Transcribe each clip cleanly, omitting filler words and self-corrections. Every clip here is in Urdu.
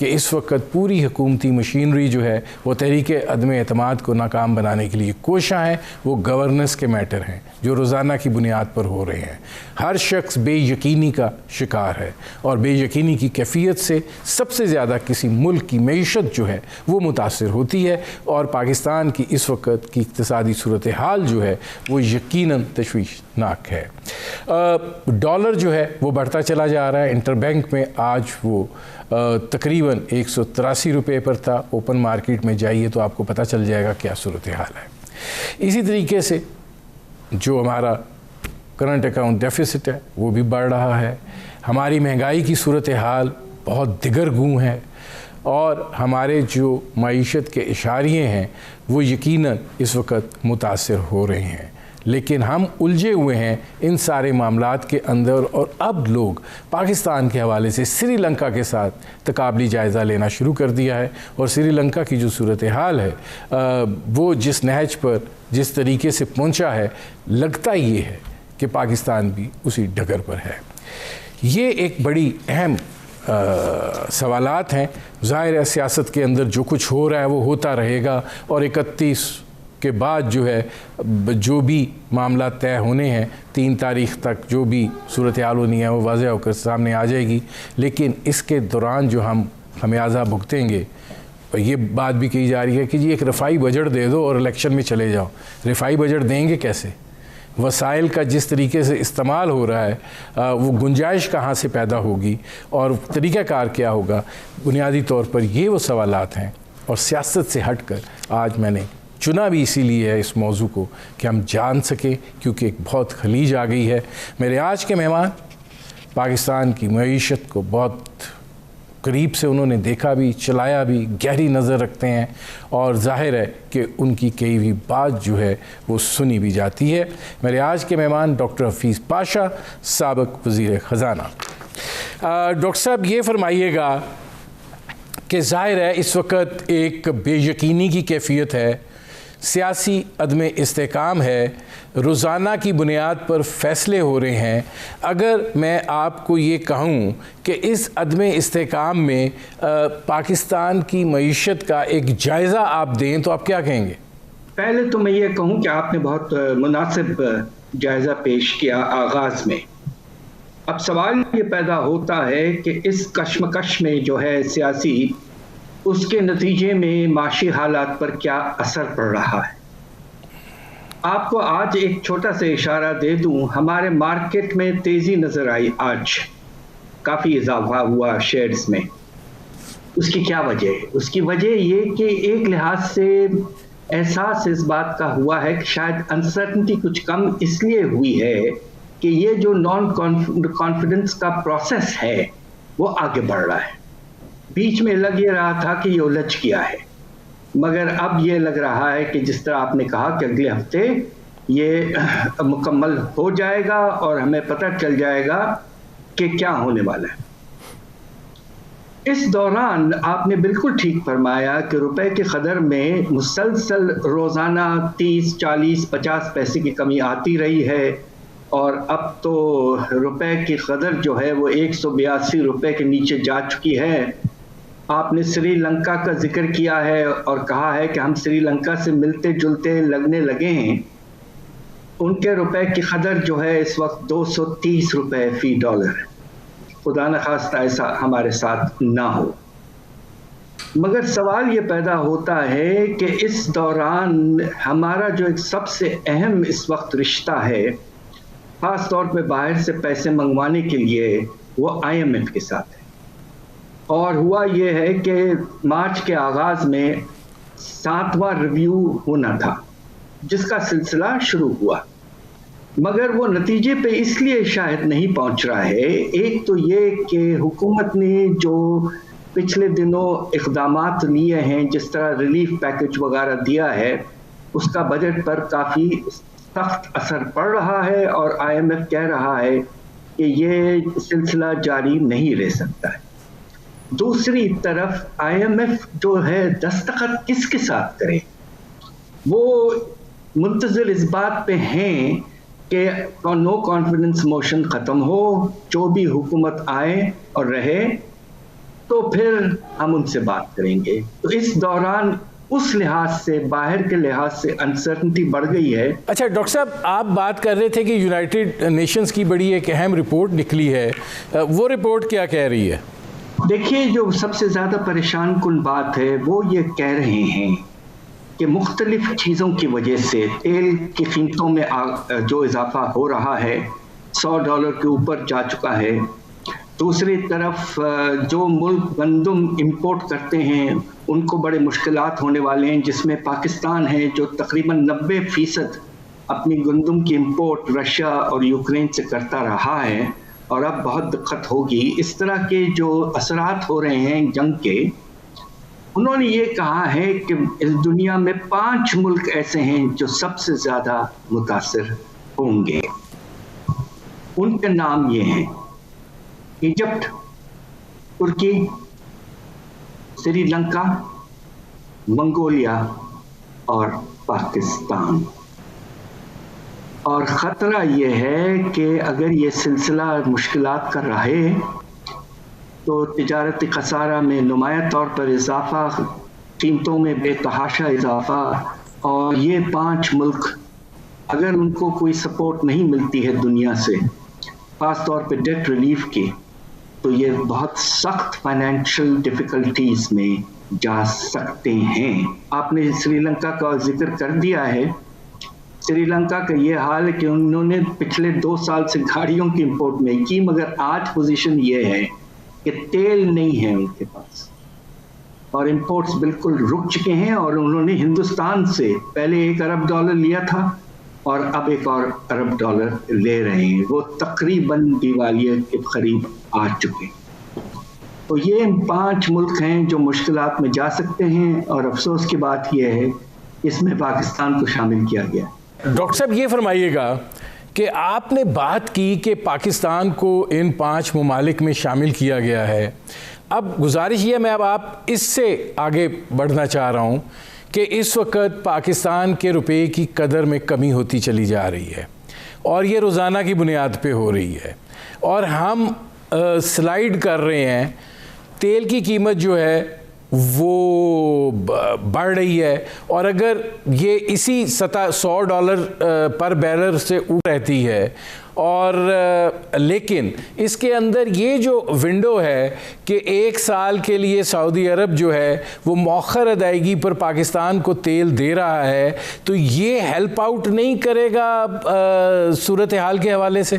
کہ اس وقت پوری حکومتی مشینری جو ہے وہ تحریک عدم اعتماد کو ناکام بنانے کے لیے کوشاں ہیں، وہ گورننس کے میٹر ہیں جو روزانہ کی بنیاد پر ہو رہے ہیں۔ ہر شخص بے یقینی کا شکار ہے، اور بے یقینی کی کیفیت سے سب سے زیادہ کسی ملک کی معیشت جو ہے وہ متاثر ہوتی ہے، اور پاکستان کی اس وقت کی اقتصادی صورتحال جو ہے وہ یقیناً تشویشناک ہے۔ ڈالر جو ہے وہ بڑھتا چلا جا رہا ہے، انٹر بینک میں آج وہ تقریباً 183 روپے پر تھا، اوپن مارکیٹ میں جائیے تو آپ کو پتہ چل جائے گا کیا صورتحال ہے۔ اسی طریقے سے جو ہمارا کرنٹ اکاؤنٹ ڈیفیسٹ ہے وہ بھی بڑھ رہا ہے، ہماری مہنگائی کی صورتحال بہت دگرگوں ہے، اور ہمارے جو معیشت کے اشاریے ہیں وہ یقیناً اس وقت متاثر ہو رہے ہیں، لیکن ہم الجھے ہوئے ہیں ان سارے معاملات کے اندر، اور اب لوگ پاکستان کے حوالے سے سری لنکا کے ساتھ تقابلی جائزہ لینا شروع کر دیا ہے، اور سری لنکا کی جو صورتحال ہے وہ جس نہج پر جس طریقے سے پہنچا ہے، لگتا یہ ہے کہ پاکستان بھی اسی ڈگر پر ہے۔ یہ ایک بڑی اہم سوالات ہیں۔ ظاہر ہے سیاست کے اندر جو کچھ ہو رہا ہے وہ ہوتا رہے گا، اور 31 کے بعد جو ہے جو بھی معاملات طے ہونے ہیں 3 تاریخ تک جو بھی صورتحال ہونی ہے وہ واضح ہو کر سامنے آ جائے گی، لیکن اس کے دوران جو ہم خمیازہ بھگتیں گے، یہ بات بھی کہی جا رہی ہے کہ جی ایک رفائی بجٹ دے دو اور الیکشن میں چلے جاؤ۔ رفائی بجٹ دیں گے کیسے؟ وسائل کا جس طریقے سے استعمال ہو رہا ہے وہ گنجائش کہاں سے پیدا ہوگی، اور طریقہ کار کیا ہوگا؟ بنیادی طور پر یہ وہ سوالات ہیں، اور سیاست سے ہٹ کر آج میں نے چنا بھی اسی لیے ہے اس موضوع کو کہ ہم جان سکیں، کیونکہ ایک بہت خلیج آ گئی ہے۔ میرے آج کے مہمان پاکستان کی معیشت کو بہت قریب سے انہوں نے دیکھا بھی، چلایا بھی، گہری نظر رکھتے ہیں، اور ظاہر ہے کہ ان کی کئی بھی بات جو ہے وہ سنی بھی جاتی ہے۔ میرے آج کے مہمان ڈاکٹر حفیظ پاشا، سابق وزیر خزانہ۔ ڈاکٹر صاحب یہ فرمائیے گا کہ ظاہر ہے اس وقت ایک بے یقینی کی کیفیت ہے، سیاسی عدم استحکام ہے، روزانہ کی بنیاد پر فیصلے ہو رہے ہیں۔ اگر میں آپ کو یہ کہوں کہ اس عدم استحکام میں پاکستان کی معیشت کا ایک جائزہ آپ دیں تو آپ کیا کہیں گے؟ پہلے تو میں یہ کہوں کہ آپ نے بہت مناسب جائزہ پیش کیا آغاز میں۔ اب سوال یہ پیدا ہوتا ہے کہ اس کشمکش میں جو ہے سیاسی، اس کے نتیجے میں معاشی حالات پر کیا اثر پڑ رہا ہے۔ آپ کو آج ایک چھوٹا سا اشارہ دے دوں، ہمارے مارکیٹ میں تیزی نظر آئی، آج کافی اضافہ ہوا شیئرز میں۔ اس کی کیا وجہ ہے؟ اس کی وجہ یہ کہ ایک لحاظ سے احساس اس بات کا ہوا ہے کہ شاید انسرٹنٹی کچھ کم اس لیے ہوئی ہے کہ یہ جو نان کانفیڈنس کا پروسیس ہے وہ آگے بڑھ رہا ہے۔ بیچ میں لگ یہ رہا تھا کہ یہ الجھ گیا ہے، مگر اب یہ لگ رہا ہے کہ جس طرح آپ نے کہا کہ اگلے ہفتے یہ مکمل ہو جائے گا اور ہمیں پتہ چل جائے گا کہ کیا ہونے والا ہے۔ اس دوران آپ نے بالکل ٹھیک فرمایا کہ روپے کی قدر میں مسلسل روزانہ 30، 40، 50 پیسے کی کمی آتی رہی ہے، اور اب تو روپے کی قدر جو ہے وہ 182 روپے کے نیچے جا چکی ہے۔ آپ نے سری لنکا کا ذکر کیا ہے اور کہا ہے کہ ہم سری لنکا سے ملتے جلتے لگنے لگے ہیں۔ ان کے روپے کی قدر جو ہے اس وقت 230 روپے فی ڈالر ہے۔ خدا نخواستہ ایسا ہمارے ساتھ نہ ہو، مگر سوال یہ پیدا ہوتا ہے کہ اس دوران ہمارا جو ایک سب سے اہم اس وقت رشتہ ہے، خاص طور پہ باہر سے پیسے منگوانے کے لیے، وہ IMF کے ساتھ ہے۔ اور ہوا یہ ہے کہ مارچ کے آغاز میں 7واں ریویو ہونا تھا جس کا سلسلہ شروع ہوا، مگر وہ نتیجے پہ اس لیے شاید نہیں پہنچ رہا ہے۔ ایک تو یہ کہ حکومت نے جو پچھلے دنوں اقدامات لیے ہیں، جس طرح ریلیف پیکج وغیرہ دیا ہے، اس کا بجٹ پر کافی سخت اثر پڑ رہا ہے، اور IMF کہہ رہا ہے کہ یہ سلسلہ جاری نہیں رہ سکتا ہے۔ دوسری طرف IMF جو ہے دستخط کس کے ساتھ کرے، وہ منتظر اس بات پہ ہیں کہ نو کانفیڈنس موشن ختم ہو، جو بھی حکومت آئے اور رہے، تو پھر ہم ان سے بات کریں گے. تو اس دوران اس لحاظ سے باہر کے لحاظ سے انسرٹنٹی بڑھ گئی ہے. اچھا ڈاکٹر صاحب آپ بات کر رہے تھے کہ یونائٹڈ نیشنز کی بڑی ایک اہم رپورٹ نکلی ہے, وہ رپورٹ کیا کہہ رہی ہے؟ دیکھیے جو سب سے زیادہ پریشان کن بات ہے وہ یہ کہہ رہے ہیں کہ مختلف چیزوں کی وجہ سے تیل کی قیمتوں میں جو اضافہ ہو رہا ہے $100 کے اوپر جا چکا ہے. دوسری طرف جو ملک گندم امپورٹ کرتے ہیں ان کو بڑے مشکلات ہونے والے ہیں, جس میں پاکستان ہے جو تقریباً 90% اپنی گندم کی امپورٹ رشیا اور یوکرین سے کرتا رہا ہے, اور اب بہت دقت ہوگی. اس طرح کے جو اثرات ہو رہے ہیں جنگ کے, انہوں نے یہ کہا ہے کہ اس دنیا میں 5 ملک ایسے ہیں جو سب سے زیادہ متاثر ہوں گے. ان کے نام یہ ہیں ایجپٹ, ترکی, سری لنکا, منگولیا اور پاکستان. اور خطرہ یہ ہے کہ اگر یہ سلسلہ مشکلات کا رہے تو تجارتی خسارہ میں نمایاں طور پر اضافہ, قیمتوں میں بے تحاشا اضافہ, اور یہ 5 ملک اگر ان کو کوئی سپورٹ نہیں ملتی ہے دنیا سے, خاص طور پہ ڈیٹ ریلیف کی, تو یہ بہت سخت فائنینشیل ڈیفیکلٹیز میں جا سکتے ہیں. آپ نے سری لنکا کا ذکر کر دیا ہے. سری لنکا کا یہ حال ہے کہ انہوں نے پچھلے 2 سال سے گاڑیوں کی امپورٹ نہیں کی, مگر آج پوزیشن یہ ہے کہ تیل نہیں ہے ان کے پاس اور امپورٹس بالکل رک چکے ہیں, اور انہوں نے ہندوستان سے پہلے $1 ارب لیا تھا اور اب $1 ارب لے رہے ہیں. وہ تقریباً دیوالیہ کے قریب آ چکے. تو یہ 5 ملک ہیں جو مشکلات میں جا سکتے ہیں, اور افسوس کی بات یہ ہے اس میں پاکستان کو شامل کیا گیا. ڈاکٹر صاحب یہ فرمائیے گا کہ آپ نے بات کی کہ پاکستان کو ان 5 ممالک میں شامل کیا گیا ہے. اب گزارش یہ میں اب آپ اس سے آگے بڑھنا چاہ رہا ہوں کہ اس وقت پاکستان کے روپے کی قدر میں کمی ہوتی چلی جا رہی ہے, اور یہ روزانہ کی بنیاد پہ ہو رہی ہے, اور ہم سلائیڈ کر رہے ہیں. تیل کی قیمت جو ہے وہ بڑھ رہی ہے, اور اگر یہ اسی سطح $100 پر بیرل سے اوپر رہتی ہے, اور لیکن اس کے اندر یہ جو ونڈو ہے کہ 1 سال کے لیے سعودی عرب جو ہے وہ مؤخر ادائیگی پر پاکستان کو تیل دے رہا ہے, تو یہ ہیلپ آؤٹ نہیں کرے گا صورتحال کے حوالے سے؟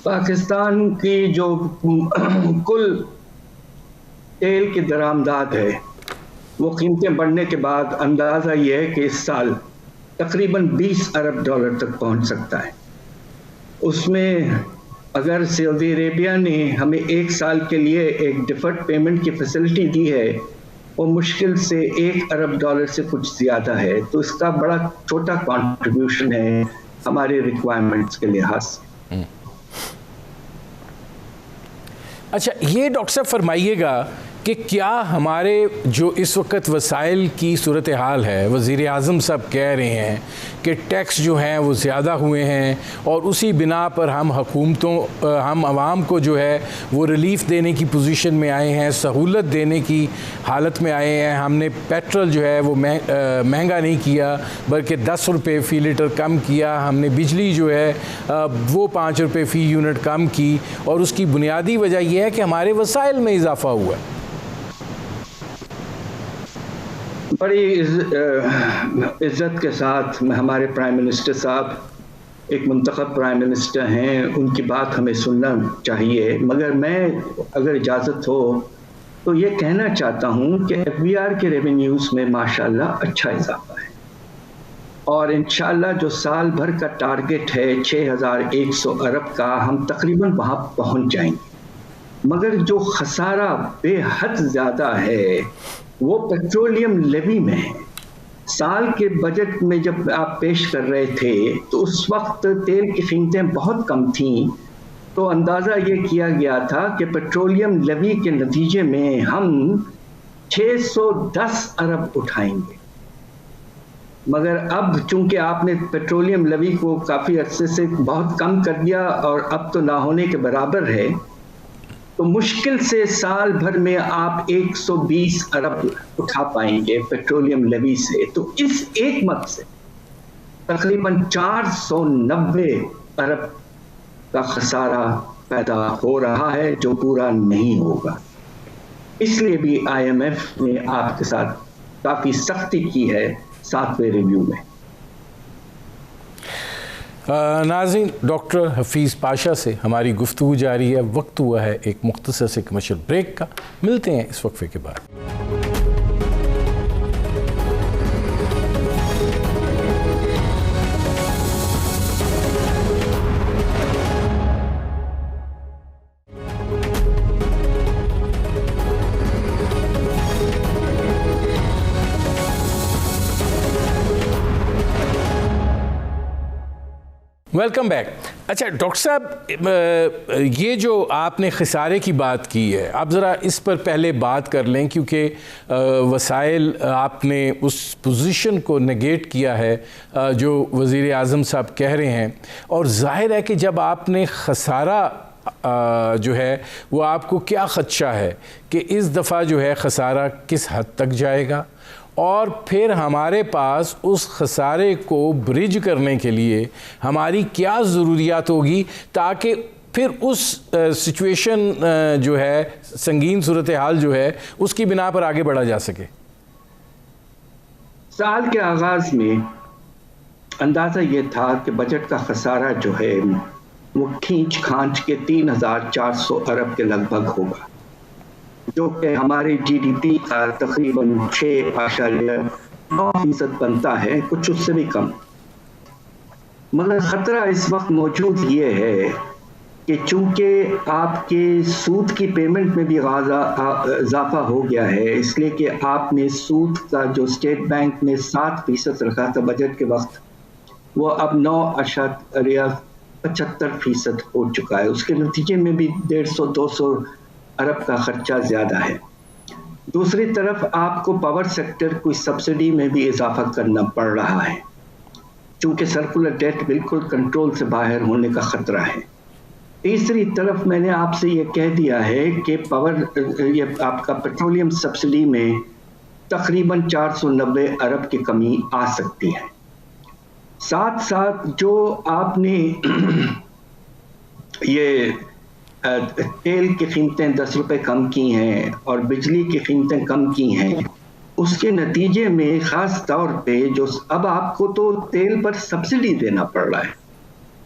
پاکستان کی جو کل تیل کی درآمدات ہے وہ قیمتیں بڑھنے کے بعد اندازہ یہ ہے کہ اس سال تقریباً $20 ارب تک پہنچ سکتا ہے. اس میں اگر سعودی عربیہ نے ہمیں 1 سال کے لیے ایک ڈیفرڈ پیمنٹ کی فیسلٹی دی ہے, وہ مشکل سے $1 ارب سے کچھ زیادہ ہے, تو اس کا بڑا چھوٹا کنٹریبیوشن ہے ہمارے ریکوائرمنٹس کے لحاظ سے. اچھا یہ ڈاکٹر صاحب فرمائیے گا کہ کیا ہمارے جو اس وقت وسائل کی صورتحال ہے, وزیر اعظم صاحب کہہ رہے ہیں کہ ٹیکس جو ہیں وہ زیادہ ہوئے ہیں, اور اسی بنا پر ہم ہم عوام کو جو ہے وہ ریلیف دینے کی پوزیشن میں آئے ہیں, سہولت دینے کی حالت میں آئے ہیں. ہم نے پیٹرول جو ہے وہ مہنگا نہیں کیا بلکہ $10 فی لیٹر کم کیا. ہم نے بجلی جو ہے وہ $5 فی یونٹ کم کی, اور اس کی بنیادی وجہ یہ ہے کہ ہمارے وسائل میں اضافہ ہوا ہے. بڑی عزت کے ساتھ ہمارے پرائم منسٹر صاحب ایک منتخب پرائم منسٹر ہیں, ان کی بات ہمیں سننا چاہیے, مگر میں اگر اجازت ہو تو یہ کہنا چاہتا ہوں کہ FBR کے ریونیوز میں ماشاءاللہ اچھا اضافہ ہے, اور انشاءاللہ جو سال بھر کا ٹارگٹ ہے 6100 ارب کا, ہم تقریباً وہاں پہنچ جائیں گے. مگر جو خسارہ بے حد زیادہ ہے وہ پیٹرولیم لیوی میں ہے. سال کے بجٹ میں جب آپ پیش کر رہے تھے تو اس وقت تیل کی قیمتیں بہت کم تھیں, تو اندازہ یہ کیا گیا تھا کہ پیٹرولیم لیوی کے نتیجے میں ہم 610 ارب اٹھائیں گے. مگر اب چونکہ آپ نے پیٹرولیم لیوی کو کافی عرصے سے بہت کم کر دیا اور اب تو نہ ہونے کے برابر ہے, تو مشکل سے سال بھر میں آپ 120 ارب اٹھا پائیں گے پیٹرولیم لیوی سے. تو اس ایک مد سے تقریباً 490 ارب کا خسارہ پیدا ہو رہا ہے جو پورا نہیں ہوگا. اس لیے بھی آئی ایم ایف نے آپ کے ساتھ کافی سختی کی ہے 7ویں ریویو میں. ناظرین، ڈاکٹر حفیظ پاشا سے ہماری گفتگو جاری ہے. وقت ہوا ہے ایک مختصر سے کمرشل بریک کا. ملتے ہیں اس وقفے کے بعد. Welcome back. اچھا ڈاکٹر صاحب، یہ جو آپ نے خسارے کی بات کی ہے، آپ ذرا اس پر پہلے بات کر لیں، کیونکہ وسائل آپ نے اس پوزیشن کو نگیٹ کیا ہے جو وزیر اعظم صاحب کہہ رہے ہیں. اور ظاہر ہے کہ جب آپ نے خسارہ جو ہے وہ آپ کو کیا خدشہ ہے کہ اس دفعہ جو ہے خسارہ کس حد تک جائے گا، اور پھر ہمارے پاس اس خسارے کو برج کرنے کے لیے ہماری کیا ضروریات ہوگی تاکہ پھر اس سچویشن جو ہے، سنگین صورتحال جو ہے، اس کی بنا پر آگے بڑھا جا سکے. سال کے آغاز میں اندازہ یہ تھا کہ بجٹ کا خسارہ جو ہے وہ کھینچ کھانچ کے 3400 ارب کے لگ بھگ ہوگا، جو کہ ہمارے جی ڈی پی کا تقریباً 6.9% بنتا ہے، کچھ اس سے بھی کم. مگر خطرہ اس وقت موجود یہ ہے کہ چونکہ آپ کے سود کی پیمنٹ میں بھی اضافہ ہو گیا ہے، اس لیے کہ آپ نے سود کا جو اسٹیٹ بینک نے 7% رکھا تھا بجٹ کے وقت، وہ اب 9.75% ہو چکا ہے. اس کے نتیجے میں بھی 150-200 ارب کا خرچہ زیادہ ہے. دوسری طرف آپ کو پاور سیکٹر کو سبسڈی میں بھی اضافہ کرنا پڑ رہا ہے، چونکہ سرکولر ڈیٹ بالکل کنٹرول سے باہر ہونے کا خطرہ ہے. تیسری طرف میں نے آپ سے یہ کہہ دیا ہے کہ یہ آپ کا پیٹرولیم سبسڈی میں تقریباً 490 ارب کی کمی آ سکتی ہے. ساتھ ساتھ جو آپ نے یہ تیل کی قیمتیں 10 روپے کم کی ہیں اور بجلی کی قیمتیں کم کی ہیں، اس کے نتیجے میں خاص طور پہ جو اب آپ کو تو تیل پر سبسڈی دینا پڑ رہا ہے،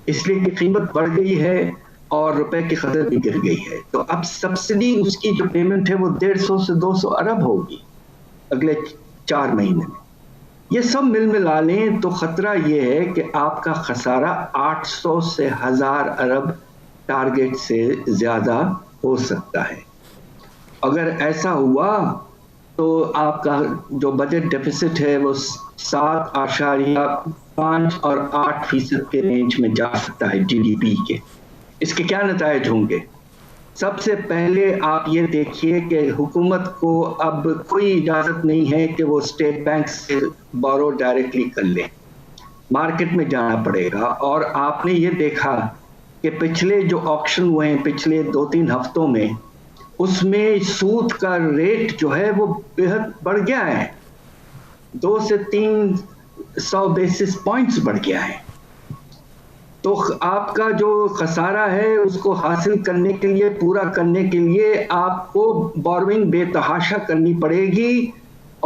اس لیے کہ قیمت بڑھ گئی ہے اور روپے کی قدر بھی گر گئی ہے. تو اب سبسڈی اس کی جو پیمنٹ ہے وہ 150 سے 200 ارب ہوگی اگلے 4 مہینے میں. یہ سب ملا لیں تو خطرہ یہ ہے کہ آپ کا خسارہ 800 سے 1000 ارب ٹارگٹ سے زیادہ ہو سکتا ہے. اگر ایسا ہوا تو آپ کا جو بجٹ ڈیفیسٹ ہے وہ 7.5 اور 8% کے رینج میں جا سکتا ہے جی ڈی پی کے. اس کے کیا نتائج ہوں گے؟ سب سے پہلے آپ یہ دیکھیے کہ حکومت کو اب کوئی اجازت نہیں ہے کہ وہ اسٹیٹ بینک سے بورو ڈائریکٹلی کر لے، مارکیٹ میں جانا پڑے گا. اور آپ نے یہ دیکھا کہ پچھلے جو آکشن ہوئے ہیں پچھلے 2-3 ہفتوں میں، اس میں سود کا ریٹ جو ہے وہ بہت بڑھ گیا ہے، 200 سے 300 بیسس پوائنٹس بڑھ گیا ہے. تو آپ کا جو خسارہ ہے اس کو حاصل کرنے کے لیے، پورا کرنے کے لیے آپ کو بوروئنگ بے تحاشا کرنی پڑے گی.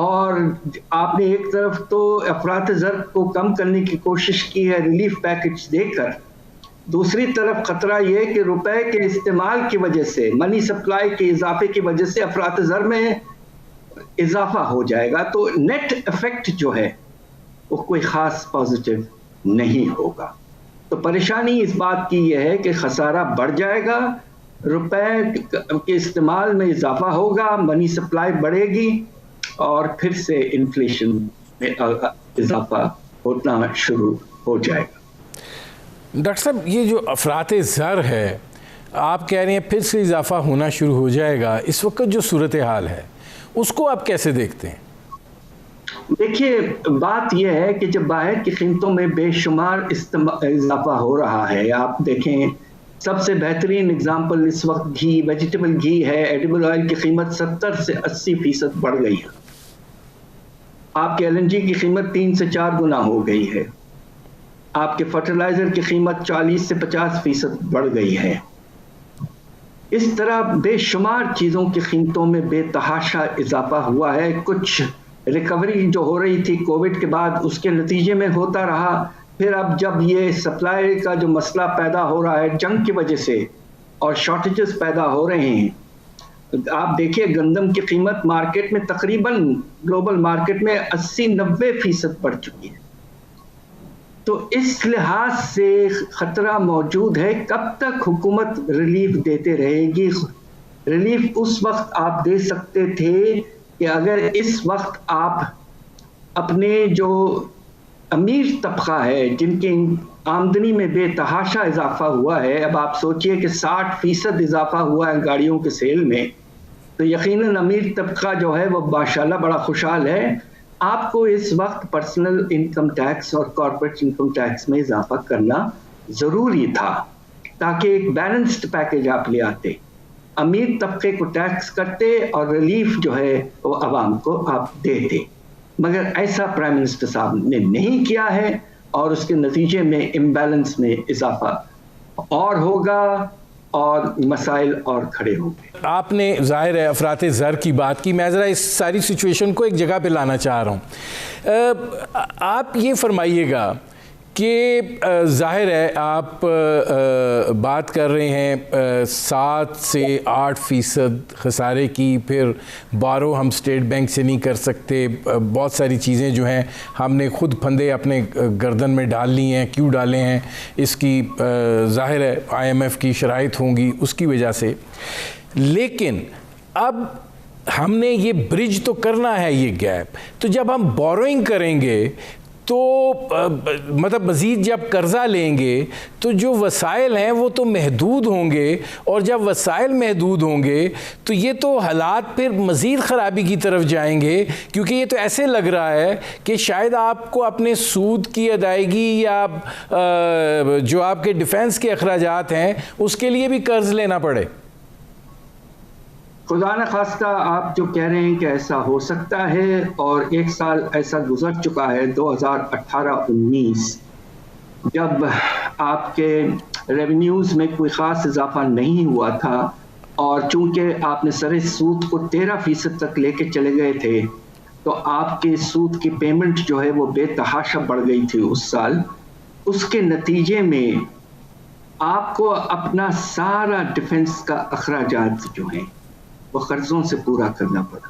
اور آپ نے ایک طرف تو افراط زر کو کم کرنے کی کوشش کی ہے ریلیف پیکج دے کر، دوسری طرف خطرہ یہ کہ روپے کے استعمال کی وجہ سے، منی سپلائی کے اضافے کی وجہ سے افراط زر میں اضافہ ہو جائے گا. تو نیٹ افیکٹ جو ہے وہ کوئی خاص پازیٹیو نہیں ہوگا. تو پریشانی اس بات کی یہ ہے کہ خسارہ بڑھ جائے گا، روپے کے استعمال میں اضافہ ہوگا، منی سپلائی بڑھے گی اور پھر سے انفلیشن میں اضافہ ہونا شروع ہو جائے گا. ڈاکٹر صاحب، یہ جو افراط زر ہے آپ کہہ رہے ہیں پھر سے اضافہ ہونا شروع ہو جائے گا، اس وقت جو صورتحال ہے اس کو آپ کیسے دیکھتے ہیں؟ دیکھیے، بات یہ ہے کہ جب باہر کی قیمتوں میں بے شمار اضافہ ہو رہا ہے، آپ دیکھیں سب سے بہترین اگزامپل اس وقت گھی، ویجیٹیبل گھی ہے، ایڈیبل آئل کی قیمت 70 سے 80% بڑھ گئی ہے. آپ کے LNG کی قیمت 3 سے 4 گنا ہو گئی ہے. آپ کے فرٹیلائزر کی قیمت 40 سے 50% بڑھ گئی ہے. اس طرح بے شمار چیزوں کی قیمتوں میں بے تحاشا اضافہ ہوا ہے. کچھ ریکوری جو ہو رہی تھی کووڈ کے بعد اس کے نتیجے میں ہوتا رہا. پھر اب جب یہ سپلائی کا جو مسئلہ پیدا ہو رہا ہے جنگ کی وجہ سے اور شارٹیجز پیدا ہو رہے ہیں، آپ دیکھیے گندم کی قیمت مارکیٹ میں تقریباً گلوبل مارکیٹ میں 80-90% بڑھ چکی ہے. تو اس لحاظ سے خطرہ موجود ہے. کب تک حکومت ریلیف دیتے رہے گی؟ ریلیف اس وقت آپ دے سکتے تھے کہ اگر اس وقت آپ اپنے جو امیر طبقہ ہے جن کی آمدنی میں بے تحاشا اضافہ ہوا ہے، اب آپ سوچئے کہ 60% اضافہ ہوا ہے گاڑیوں کے سیل میں، تو یقیناً امیر طبقہ جو ہے وہ ماشاءاللہ بڑا خوشحال ہے. آپ کو اس وقت پرسنل انکم ٹیکس اور کارپوریٹ انکم ٹیکس میں اضافہ کرنا ضروری تھا تاکہ ایک بیلنسڈ پیکج آپ لے آتے. امیر طبقے کو ٹیکس کرتے اور ریلیف جو ہے وہ عوام کو آپ دیتے، مگر ایسا پرائم منسٹر صاحب نے نہیں کیا ہے اور اس کے نتیجے میں امبیلنس میں اضافہ اور ہوگا اور مسائل اور کھڑے ہوں گے. آپ نے ظاہر ہے افراط زر کی بات کی. میں ذرا اس ساری سچویشن کو ایک جگہ پہ لانا چاہ رہا ہوں. آپ یہ فرمائیے گا کہ ظاہر ہے آپ بات کر رہے ہیں 7 سے 8% خسارے کی، پھر بارو ہم اسٹیٹ بینک سے نہیں کر سکتے، بہت ساری چیزیں جو ہیں ہم نے خود پھندے اپنے گردن میں ڈال لی ہیں. کیوں ڈالے ہیں؟ اس کی ظاہر ہے IMF کی شرائط ہوں گی اس کی وجہ سے. لیکن اب ہم نے یہ برج تو کرنا ہے یہ گیپ، تو جب ہم بوروئنگ کریں گے تو مطلب مزید جب قرضہ لیں گے تو جو وسائل ہیں وہ تو محدود ہوں گے، اور جب وسائل محدود ہوں گے تو یہ تو حالات پھر مزید خرابی کی طرف جائیں گے. کیونکہ یہ تو ایسے لگ رہا ہے کہ شاید آپ کو اپنے سود کی ادائیگی یا جو آپ کے ڈیفنس کے اخراجات ہیں اس کے لیے بھی قرض لینا پڑے. خدا نہ خواستہ آپ جو کہہ رہے ہیں کہ ایسا ہو سکتا ہے، اور ایک سال ایسا گزر چکا ہے 2018-19 جب آپ کے ریونیوز میں کوئی خاص اضافہ نہیں ہوا تھا، اور چونکہ آپ نے سر سود کو 13% تک لے کے چلے گئے تھے تو آپ کے سود کی پیمنٹ جو ہے وہ بے تحاشا بڑھ گئی تھی اس سال. اس کے نتیجے میں آپ کو اپنا سارا ڈیفنس کا اخراجات جو ہیں وہ قرضوں سے پورا کرنا پڑا.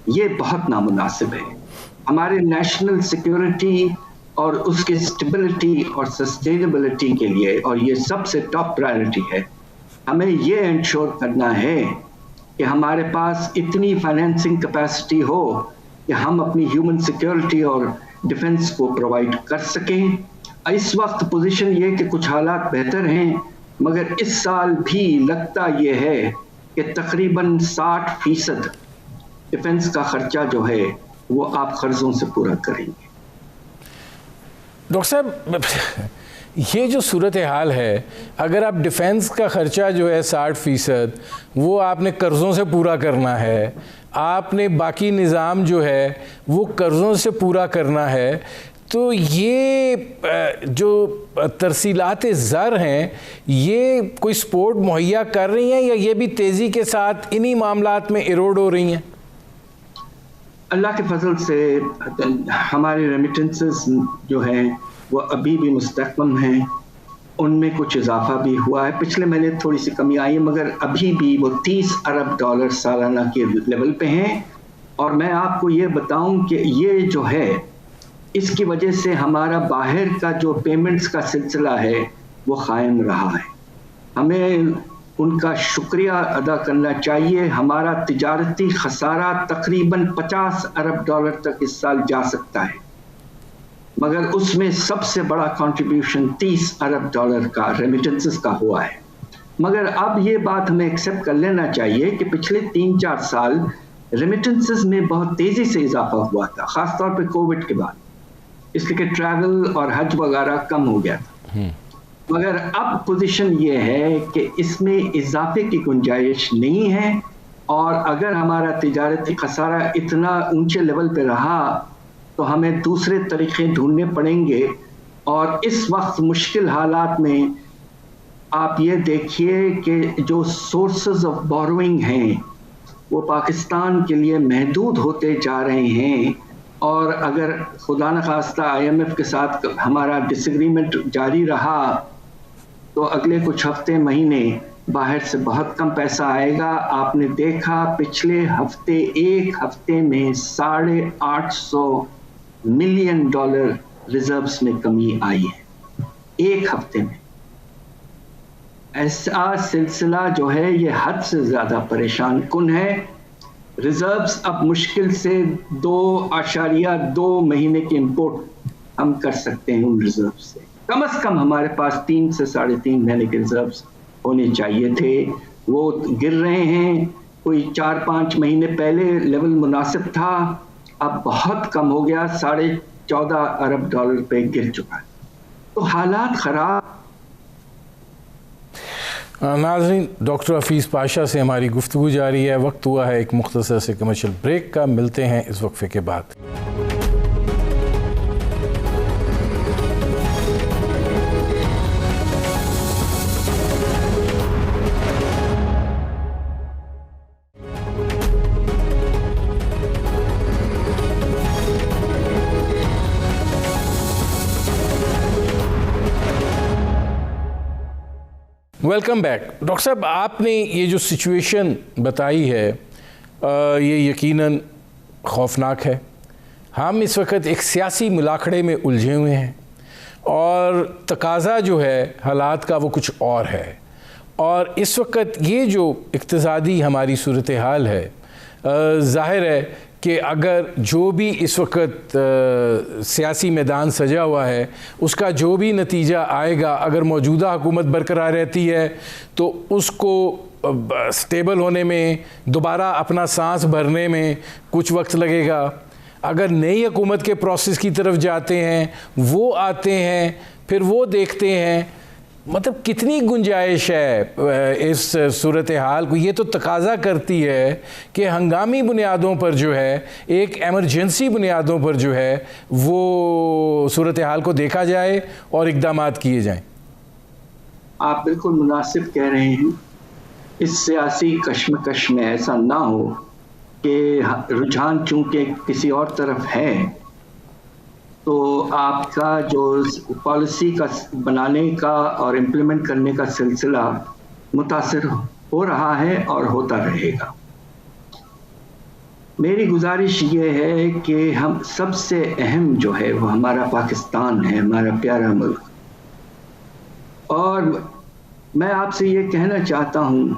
یہ بہت نامناسب ہے. ہمارے نیشنل سیکیورٹی اور اس کی اسٹیبلٹی اور سسٹینیبلٹی کے لیے، اور یہ سب سے ٹاپ پرائرٹی ہے، ہمیں یہ انشور کرنا ہے کہ ہمارے پاس اتنی فائنینسنگ کیپیسٹی ہو کہ ہم اپنی ہیومن سیکیورٹی اور ڈیفنس کو پرووائڈ کر سکیں. اس وقت پوزیشن یہ کہ کچھ حالات بہتر ہیں، مگر اس سال بھی لگتا یہ ہے کہ تقریباً 60% ڈیفنس کا خرچہ جو ہے وہ آپ قرضوں سے پورا کریں گے. ڈاکٹر صاحب یہ جو صورتحال ہے، اگر آپ ڈیفنس کا خرچہ جو ہے 60% وہ آپ نے قرضوں سے پورا کرنا ہے، آپ نے باقی نظام جو ہے وہ قرضوں سے پورا کرنا ہے، تو یہ جو ترسیلات زر ہیں یہ کوئی سپورٹ مہیا کر رہی ہیں یا یہ بھی تیزی کے ساتھ انہی معاملات میں ایروڈ ہو رہی ہیں؟ اللہ کے فضل سے ہمارے ریمیٹنسز جو ہیں وہ ابھی بھی مستحکم ہیں. ان میں کچھ اضافہ بھی ہوا ہے، پچھلے مہینے تھوڑی سی کمی آئی ہے، مگر ابھی بھی وہ $30 ارب سالانہ کے لیول پہ ہیں. اور میں آپ کو یہ بتاؤں کہ یہ جو ہے اس کی وجہ سے ہمارا باہر کا جو پیمنٹس کا سلسلہ ہے وہ قائم رہا ہے. ہمیں ان کا شکریہ ادا کرنا چاہیے. ہمارا تجارتی خسارہ تقریباً $50 ارب تک اس سال جا سکتا ہے، مگر اس میں سب سے بڑا کنٹریبیوشن $30 ارب کا ریمیٹنسز کا ہوا ہے. مگر اب یہ بات ہمیں ایکسیپٹ کر لینا چاہیے کہ پچھلے 3-4 سال ریمیٹنسز میں بہت تیزی سے اضافہ ہوا تھا، خاص طور پہ کووڈ کے بعد، اس لیے کہ ٹریول اور حج وغیرہ کم ہو گیا تھا. مگر اب پوزیشن یہ ہے کہ اس میں اضافے کی گنجائش نہیں ہے، اور اگر ہمارا تجارتی خسارہ اتنا اونچے لیول پہ رہا تو ہمیں دوسرے طریقے ڈھونڈنے پڑیں گے. اور اس وقت مشکل حالات میں آپ یہ دیکھیے کہ جو سورسز آف بوروئنگ ہیں وہ پاکستان کے لیے محدود ہوتے جا رہے ہیں، اور اگر خدا نخواستہ IMF کے ساتھ ہمارا ڈس ایگریمنٹ جاری رہا تو اگلے کچھ ہفتے مہینے باہر سے بہت کم پیسہ آئے گا. آپ نے دیکھا پچھلے ہفتے ایک ہفتے میں $850 ملین ریزروز میں کمی آئی ہے ایک ہفتے میں. ایسا سلسلہ جو ہے یہ حد سے زیادہ پریشان کن ہے. ریزروز اب مشکل سے 2.2 مہینے کی امپورٹ ہم کر سکتے ہیں ان ریزرو سے. کم از کم ہمارے پاس 3 سے 3.5 مہینے کے ریزروز ہونے چاہیے تھے. وہ گر رہے ہیں. کوئی 4-5 مہینے پہلے لیول مناسب تھا، اب بہت کم ہو گیا، $14.5 ارب پہ گر چکا ہے. تو حالات خراب. ناظرین، ڈاکٹر حفیظ پاشا سے ہماری گفتگو جاری ہے. وقت ہوا ہے ایک مختصر سے کمرشل بریک کا. ملتے ہیں اس وقفے کے بعد. Welcome back. ڈاکٹر صاحب، آپ نے یہ جو سچویشن بتائی ہے یہ یقیناً خوفناک ہے. ہم اس وقت ایک سیاسی ملاکھڑے میں الجھے ہوئے ہیں اور تقاضا جو ہے حالات کا وہ کچھ اور ہے. اور اس وقت یہ جو اقتصادی ہماری صورتحال ہے، ظاہر ہے کہ اگر جو بھی اس وقت سیاسی میدان سجا ہوا ہے اس کا جو بھی نتیجہ آئے گا، اگر موجودہ حکومت برقرار رہتی ہے تو اس کو سٹیبل ہونے میں، دوبارہ اپنا سانس بھرنے میں کچھ وقت لگے گا. اگر نئی حکومت کے پروسیس کی طرف جاتے ہیں، وہ آتے ہیں، پھر وہ دیکھتے ہیں. مطلب کتنی گنجائش ہے اس صورتحال کو؟ یہ تو تقاضا کرتی ہے کہ ہنگامی بنیادوں پر جو ہے، ایک ایمرجنسی بنیادوں پر جو ہے وہ صورتحال کو دیکھا جائے اور اقدامات کیے جائیں. آپ بالکل مناسب کہہ رہے ہیں. اس سیاسی کشمکش میں ایسا نہ ہو کہ رجحان چونکہ کسی اور طرف ہے تو آپ کا جو پالیسی کا بنانے کا اور امپلیمنٹ کرنے کا سلسلہ متاثر ہو رہا ہے اور ہوتا رہے گا. میری گزارش یہ ہے کہ ہم سب سے اہم جو ہے وہ ہمارا پاکستان ہے، ہمارا پیارا ملک. اور میں آپ سے یہ کہنا چاہتا ہوں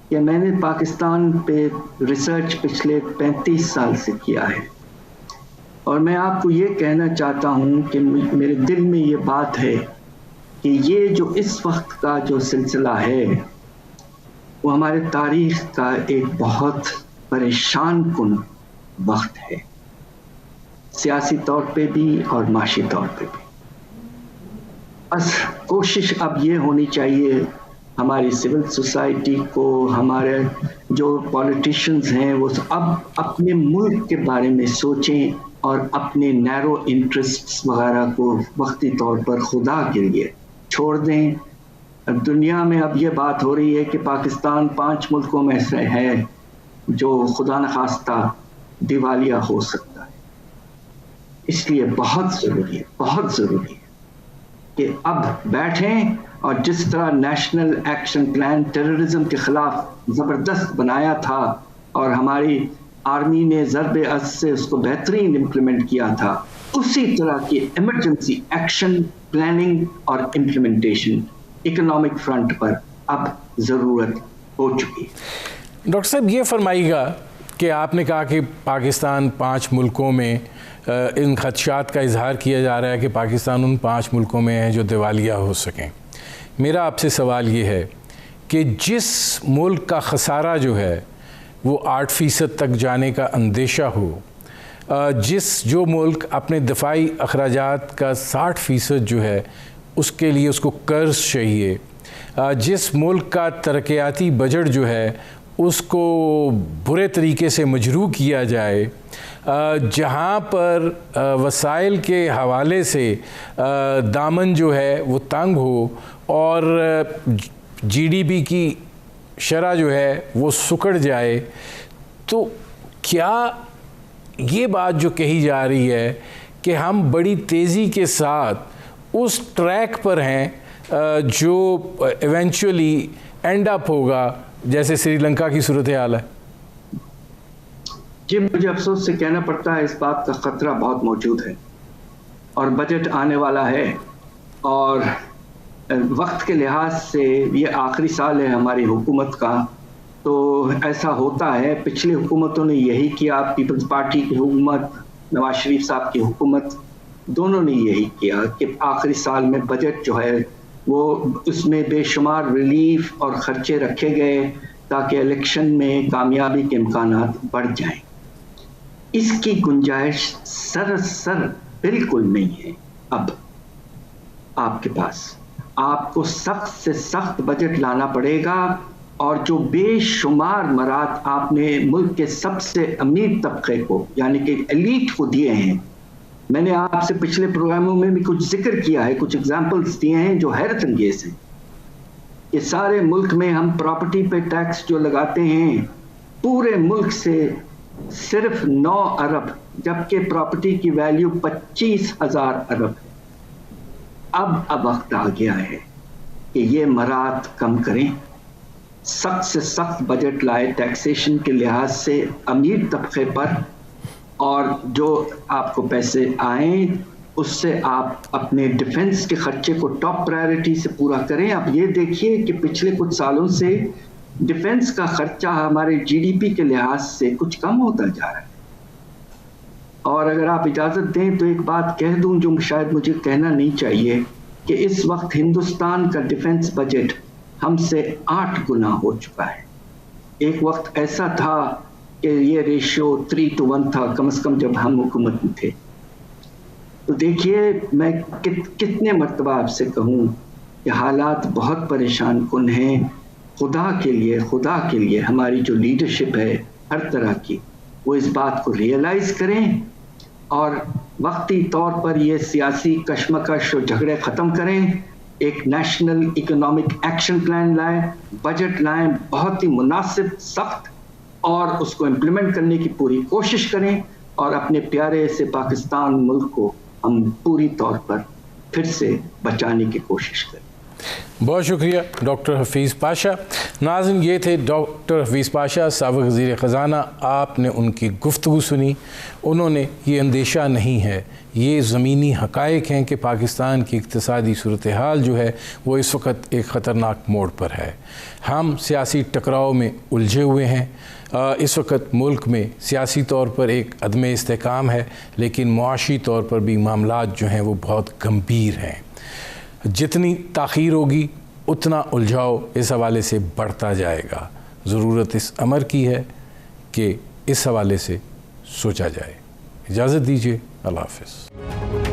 کہ میں نے پاکستان پہ ریسرچ پچھلے 35 سال سے کیا ہے، اور میں آپ کو یہ کہنا چاہتا ہوں کہ میرے دل میں یہ بات ہے کہ یہ جو اس وقت کا جو سلسلہ ہے وہ ہمارے تاریخ کا ایک بہت پریشان کن وقت ہے، سیاسی طور پہ بھی اور معاشی طور پہ بھی. بس کوشش اب یہ ہونی چاہیے ہماری سول سوسائٹی کو، ہمارے جو پولیٹیشینز ہیں وہ اب اپنے ملک کے بارے میں سوچیں اور اپنے نیرو انٹرسٹس وغیرہ کو وقتی طور پر خدا کے لیے چھوڑ دیں. دنیا میں اب یہ بات ہو رہی ہے کہ پاکستان 5 ملکوں میں سے ہے جو خدا نخواستہ دیوالیہ ہو سکتا ہے. اس لیے بہت ضروری ہے کہ اب بیٹھیں اور جس طرح نیشنل ایکشن پلان ٹیررزم کے خلاف زبردست بنایا تھا اور ہماری آرمی نے ضرب عض سے اس کو بہترین امپلیمنٹ کیا تھا، اسی طرح کی ایمرجنسی ایکشن پلاننگ اور امپلیمنٹیشن اکنامک فرنٹ پر اب ضرورت ہو چکی ہے. ڈاکٹر صاحب، یہ فرمائیے گا کہ آپ نے کہا کہ پاکستان 5 ملکوں میں ان خدشات کا اظہار کیا جا رہا ہے کہ پاکستان ان 5 ملکوں میں ہے جو دیوالیہ ہو سکیں. میرا آپ سے سوال یہ ہے کہ جس ملک کا خسارہ جو ہے وہ 8% تک جانے کا اندیشہ ہو، جو ملک اپنے دفاعی اخراجات کا 60% جو ہے اس کے لیے اس کو قرض چاہیے، جس ملک کا ترقیاتی بجٹ جو ہے اس کو برے طریقے سے مجروح کیا جائے، جہاں پر وسائل کے حوالے سے دامن جو ہے وہ تنگ ہو اور جی ڈی پی کی شرح جو ہے وہ سکڑ جائے، تو کیا یہ بات جو کہی جا رہی ہے کہ ہم بڑی تیزی کے ساتھ اس ٹریک پر ہیں جو ایونچولی اینڈ اپ ہوگا جیسے سری لنکا کی صورتحال ہے؟ جی، مجھے افسوس سے کہنا پڑتا ہے اس بات کا خطرہ بہت موجود ہے، اور بجٹ آنے والا ہے، اور وقت کے لحاظ سے یہ آخری سال ہے ہماری حکومت کا، تو ایسا ہوتا ہے۔ پچھلی حکومتوں نے یہی کیا، پیپلز پارٹی کی حکومت، نواز شریف صاحب کی حکومت، دونوں نے یہی کیا کہ آخری سال میں بجٹ جو ہے وہ اس میں بے شمار ریلیف اور خرچے رکھے گئے تاکہ الیکشن میں کامیابی کے امکانات بڑھ جائیں۔ اس کی گنجائش سراسر بالکل نہیں ہے اب آپ کے پاس۔ آپ کو سخت سے سخت بجٹ لانا پڑے گا، اور جو بے شمار مراد آپ نے ملک کے سب سے امیر طبقے کو یعنی کہ ایلیٹ کو دیے ہیں، میں نے آپ سے پچھلے پروگراموں میں بھی کچھ ذکر کیا ہے، کچھ ایگزامپلز دیے ہیں جو حیرت انگیز ہیں۔ کہ سارے ملک میں ہم پراپرٹی پہ ٹیکس جو لگاتے ہیں پورے ملک سے صرف 9 ارب، جبکہ پراپرٹی کی ویلیو 25,000 ارب ہے۔ اب وقت آ گیا ہے کہ یہ مراد کم کریں، سخت سے سخت بجٹ لائے ٹیکسیشن کے لحاظ سے امیر طبقے پر، اور جو آپ کو پیسے آئیں اس سے آپ اپنے ڈیفنس کے خرچے کو ٹاپ پرائرٹی سے پورا کریں۔ اب یہ دیکھیے کہ پچھلے کچھ سالوں سے ڈیفنس کا خرچہ ہمارے جی ڈی پی کے لحاظ سے کچھ کم ہوتا جا رہا ہے۔ اور اگر آپ اجازت دیں تو ایک بات کہہ دوں جو شاید مجھے کہنا نہیں چاہیے، کہ اس وقت ہندوستان کا ڈیفنس بجٹ ہم سے 8 گنا ہو چکا ہے۔ ایک وقت ایسا تھا کہ یہ ریشیو 3:1 تھا، کم از کم جب ہم حکومت میں تھے۔ تو دیکھیے، میں کتنے مرتبہ آپ سے کہوں کہ حالات بہت پریشان کن ہیں۔ خدا کے لیے ہماری جو لیڈرشپ ہے ہر طرح کی، وہ اس بات کو ریئلائز کریں اور وقتی طور پر یہ سیاسی کشمکش اور جھگڑے ختم کریں، ایک نیشنل اکنامک ایکشن پلان لائیں، بجٹ لائیں بہت ہی مناسب، سخت، اور اس کو امپلیمنٹ کرنے کی پوری کوشش کریں، اور اپنے پیارے سے پاکستان ملک کو ہم پوری طور پر پھر سے بچانے کی کوشش کریں۔ بہت شکریہ ڈاکٹر حفیظ پاشا۔ ناظرین، یہ تھے ڈاکٹر حفیظ پاشا، سابق وزیر خزانہ۔ آپ نے ان کی گفتگو سنی، انہوں نے یہ اندیشہ نہیں ہے، یہ زمینی حقائق ہیں کہ پاکستان کی اقتصادی صورتحال جو ہے وہ اس وقت ایک خطرناک موڑ پر ہے۔ ہم سیاسی ٹکراؤ میں الجھے ہوئے ہیں، اس وقت ملک میں سیاسی طور پر ایک عدم استحکام ہے، لیکن معاشی طور پر بھی معاملات جو ہیں وہ بہت گمبھیر ہیں۔ جتنی تاخیر ہوگی اتنا الجھاؤ اس حوالے سے بڑھتا جائے گا۔ ضرورت اس امر کی ہے کہ اس حوالے سے سوچا جائے۔ اجازت دیجیے، اللہ حافظ۔